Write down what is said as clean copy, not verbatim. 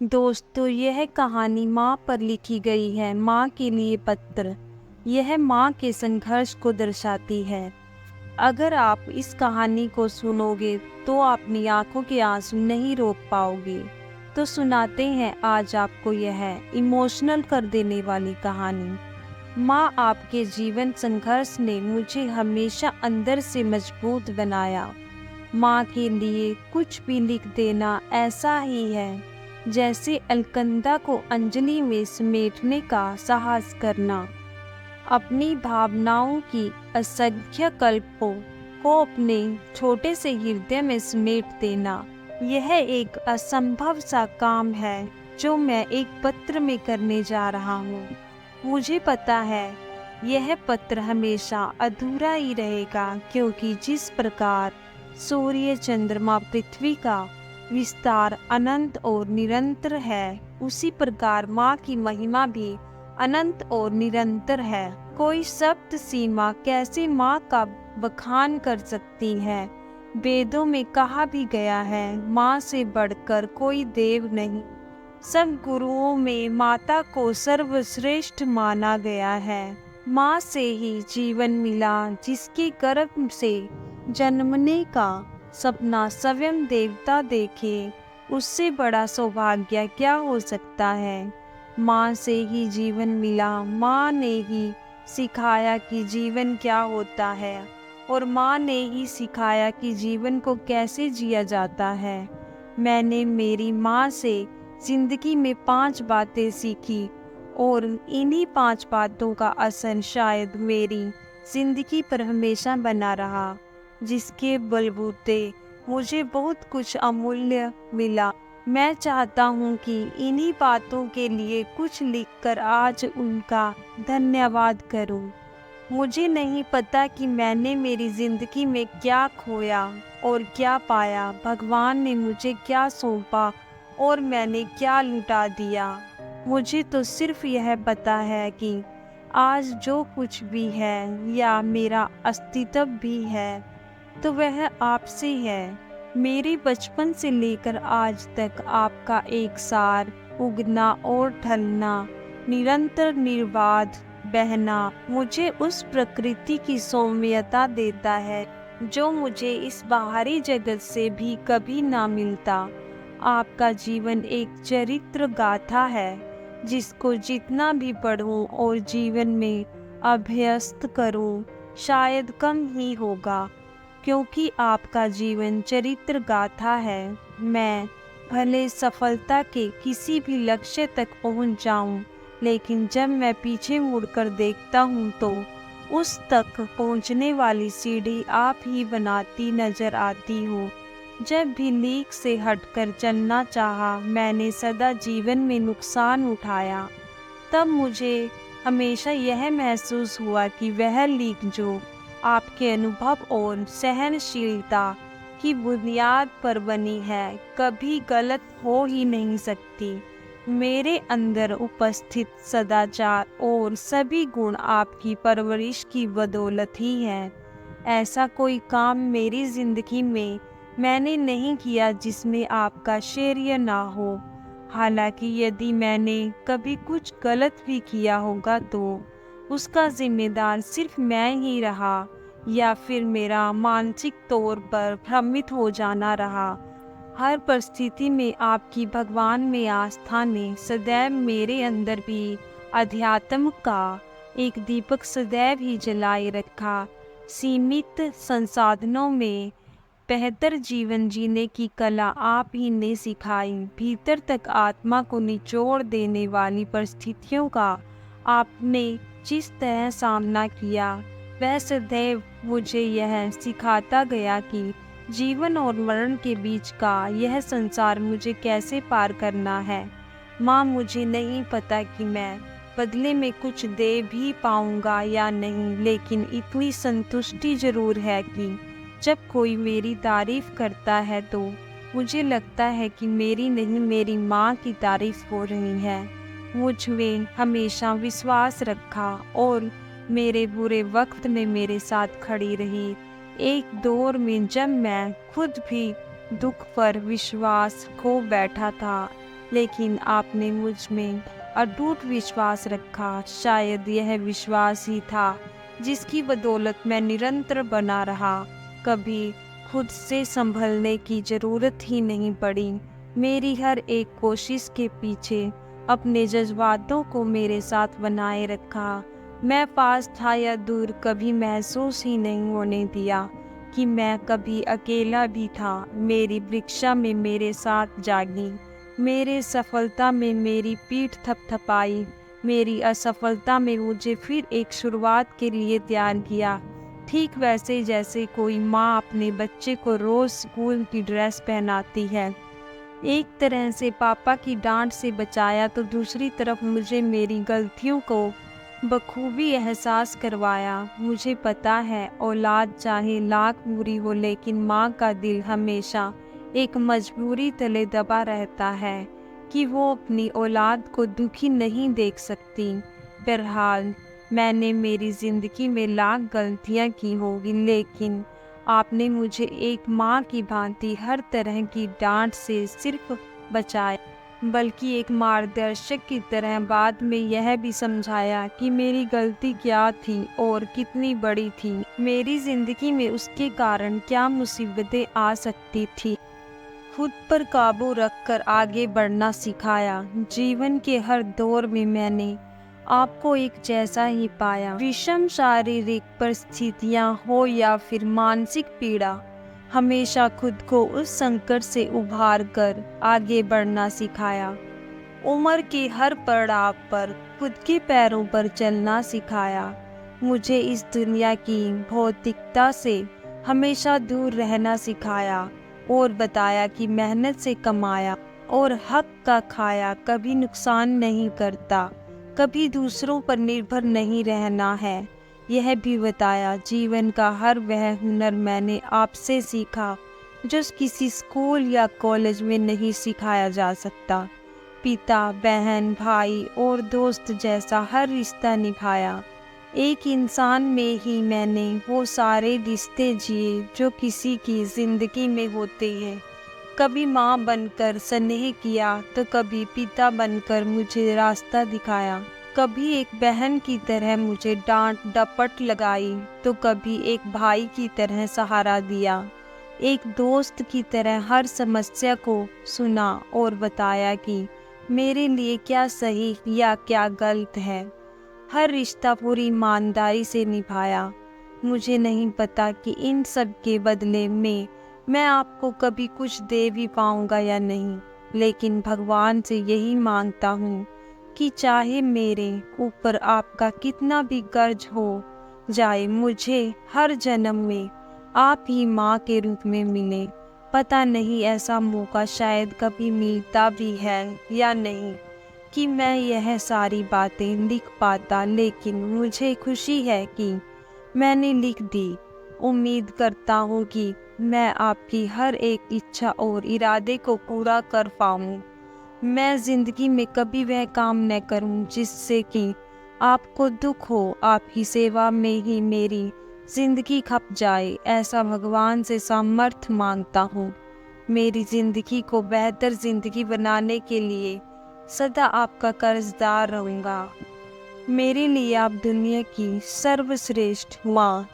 दोस्तों, यह कहानी माँ पर लिखी गई है। माँ के लिए पत्र। यह माँ के संघर्ष को दर्शाती है। अगर आप इस कहानी को सुनोगे तो अपनी आंखों के आंसू नहीं रोक पाओगे। तो सुनाते हैं आज आपको यह इमोशनल कर देने वाली कहानी। माँ आपके जीवन संघर्ष ने मुझे हमेशा अंदर से मजबूत बनाया। माँ के लिए कुछ भी लिख देना ऐसा ही है जैसे अलकंदा को अंजलि में समेटने का साहस करना। अपनी भावनाओं की असंख्य कल्पों को अपने छोटे से हृदय में समेट देना, यह एक असंभव सा काम है जो मैं एक पत्र में करने जा रहा हूँ। मुझे पता है यह पत्र हमेशा अधूरा ही रहेगा, क्योंकि जिस प्रकार सूर्य, चंद्रमा, पृथ्वी का विस्तार अनंत और निरंतर है, उसी प्रकार माँ की महिमा भी अनंत और निरंतर है। कोई शब्द सीमा कैसे माँ का बखान कर सकती है। वेदों में कहा भी गया है, माँ से बढ़कर कोई देव नहीं। सब गुरुओं में माता को सर्वश्रेष्ठ माना गया है। माँ से ही जीवन मिला, जिसके गर्भ से जन्मने का सपना स्वयं देवता देखे, उससे बड़ा सौभाग्य क्या हो सकता है। माँ से ही जीवन मिला। माँ ने ही सिखाया कि जीवन क्या होता है, और माँ ने ही सिखाया कि जीवन को कैसे जिया जाता है। मैंने मेरी माँ से जिंदगी में 5 बातें सीखी, और इन्हीं 5 बातों का असर शायद मेरी जिंदगी पर हमेशा बना रहा, जिसके बलबूते मुझे बहुत कुछ अमूल्य मिला। मैं चाहता हूँ कि इन्हीं बातों के लिए कुछ लिखकर आज उनका धन्यवाद करूँ। मुझे नहीं पता कि मैंने मेरी जिंदगी में क्या खोया और क्या पाया। भगवान ने मुझे क्या सौंपा और मैंने क्या लुटा दिया। मुझे तो सिर्फ यह पता है कि आज जो कुछ भी है या मेरा अस्तित्व भी है, तो वह आपसे है। मेरे बचपन से लेकर आज तक आपका एक सार उगना और ढलना, निरंतर निर्बाध बहना मुझे उस प्रकृति की सौम्यता देता है जो मुझे इस बाहरी जगत से भी कभी ना मिलता। आपका जीवन एक चरित्र गाथा है, जिसको जितना भी पढ़ूं और जीवन में अभ्यस्त करूं, शायद कम ही होगा, क्योंकि आपका जीवन चरित्र गाथा है। मैं भले सफलता के किसी भी लक्ष्य तक पहुंच जाऊं, लेकिन जब मैं पीछे मुड़कर देखता हूं तो उस तक पहुंचने वाली सीढ़ी आप ही बनाती नजर आती हो। जब भी लीक से हटकर चलना चाहा, मैंने सदा जीवन में नुकसान उठाया। तब मुझे हमेशा यह महसूस हुआ कि वह लीक जो आपके अनुभव और सहनशीलता की बुनियाद पर बनी है, कभी गलत हो ही नहीं सकती। मेरे अंदर उपस्थित सदाचार और सभी गुण आपकी परवरिश की बदौलत ही है। ऐसा कोई काम मेरी जिंदगी में मैंने नहीं किया जिसमें आपका श्रेय ना हो। हालांकि यदि मैंने कभी कुछ गलत भी किया होगा तो उसका जिम्मेदार सिर्फ मैं ही रहा, या फिर मेरा मानसिक तौर पर भ्रमित हो जाना रहा। हर परिस्थिति में आपकी भगवान में आस्था ने सदैव मेरे अंदर भी अध्यात्म का एक दीपक सदैव ही जलाए रखा। सीमित संसाधनों में बेहतर जीवन जीने की कला आप ही ने सिखाई। भीतर तक आत्मा को निचोड़ देने वाली परिस्थितियों का आपने जिस तरह सामना किया, वह सदैव मुझे यह सिखाता गया कि जीवन और मरण के बीच का यह संसार मुझे कैसे पार करना है। माँ, मुझे नहीं पता कि मैं बदले में कुछ दे भी पाऊंगा या नहीं, लेकिन इतनी संतुष्टि जरूर है कि जब कोई मेरी तारीफ करता है तो मुझे लगता है कि मेरी नहीं, मेरी माँ की तारीफ हो रही है। मुझ में हमेशा विश्वास रखा और मेरे बुरे वक्त में मेरे साथ खड़ी रही। एक दौर में जब मैं खुद भी दुख पर विश्वास खो बैठा था, लेकिन आपने मुझ में अटूट विश्वास रखा। शायद यह विश्वास ही था जिसकी बदौलत मैं निरंतर बना रहा। कभी खुद से संभलने की ज़रूरत ही नहीं पड़ी। मेरी हर एक कोशिश के पीछे अपने जज्बातों को मेरे साथ बनाए रखा। मैं पास था या दूर, कभी महसूस ही नहीं होने दिया कि मैं कभी अकेला भी था। मेरी परीक्षा में मेरे साथ जागी, मेरे सफलता में मेरी पीठ थपथपाई, मेरी असफलता में मुझे फिर एक शुरुआत के लिए तैयार किया। ठीक वैसे जैसे कोई माँ अपने बच्चे को रोज़ स्कूल की ड्रेस पहनाती है। एक तरह से पापा की डांट से बचाया तो दूसरी तरफ मुझे मेरी गलतियों को बखूबी एहसास करवाया। मुझे पता है औलाद चाहे लाख बुरी हो, लेकिन माँ का दिल हमेशा एक मजबूरी तले दबा रहता है कि वो अपनी औलाद को दुखी नहीं देख सकती। बहरहाल मैंने मेरी ज़िंदगी में लाख गलतियाँ की होंगी, लेकिन आपने मुझे एक माँ की भांति हर तरह की डांट से सिर्फ बचाया, बल्कि एक मार्गदर्शक की तरह बाद में यह भी समझाया कि मेरी गलती क्या थी और कितनी बड़ी थी। मेरी ज़िंदगी में उसके कारण क्या मुसीबतें आ सकती थी। खुद पर काबू रखकर आगे बढ़ना सिखाया। जीवन के हर दौर में मैंने आपको एक जैसा ही पाया। विषम शारीरिक परिस्थितियां हो या फिर मानसिक पीड़ा, हमेशा खुद को उस संकट से उभार कर आगे बढ़ना सिखाया। उम्र के हर पड़ाव पर खुद के पैरों पर चलना सिखाया। मुझे इस दुनिया की भौतिकता से हमेशा दूर रहना सिखाया और बताया कि मेहनत से कमाया और हक का खाया कभी नुकसान नहीं करता। कभी दूसरों पर निर्भर नहीं रहना है। यह भी बताया जीवन का हर वह हुनर मैंने आपसे सीखा जो किसी स्कूल या कॉलेज में नहीं सिखाया जा सकता। पिता, बहन, भाई और दोस्त जैसा हर रिश्ता निभाया। एक इंसान में ही मैंने वो सारे रिश्ते जिए जो किसी की ज़िंदगी में होते हैं। कभी माँ बनकर स्नेह किया तो कभी पिता बनकर मुझे रास्ता दिखाया। कभी एक बहन की तरह मुझे डांट डपट लगाई तो कभी एक भाई की तरह सहारा दिया। एक दोस्त की तरह हर समस्या को सुना और बताया कि मेरे लिए क्या सही या क्या गलत है। हर रिश्ता पूरी ईमानदारी से निभाया। मुझे नहीं पता कि इन सब के बदले में मैं आपको कभी कुछ दे भी पाऊंगा या नहीं, लेकिन भगवान से यही मांगता हूँ कि चाहे मेरे ऊपर आपका कितना भी कर्ज हो जाए, मुझे हर जन्म में आप ही माँ के रूप में मिले। पता नहीं ऐसा मौका शायद कभी मिलता भी है या नहीं कि मैं यह सारी बातें लिख पाता, लेकिन मुझे खुशी है कि मैंने लिख दी। उम्मीद करता हूँ कि मैं आपकी हर एक इच्छा और इरादे को पूरा कर पाऊँ। मैं ज़िंदगी में कभी वह काम न करूँ जिससे कि आपको दुख हो। आपकी सेवा में ही मेरी ज़िंदगी खप जाए, ऐसा भगवान से सामर्थ्य मांगता हूँ। मेरी ज़िंदगी को बेहतर ज़िंदगी बनाने के लिए सदा आपका कर्जदार रहूँगा। मेरे लिए आप दुनिया की सर्वश्रेष्ठ माँ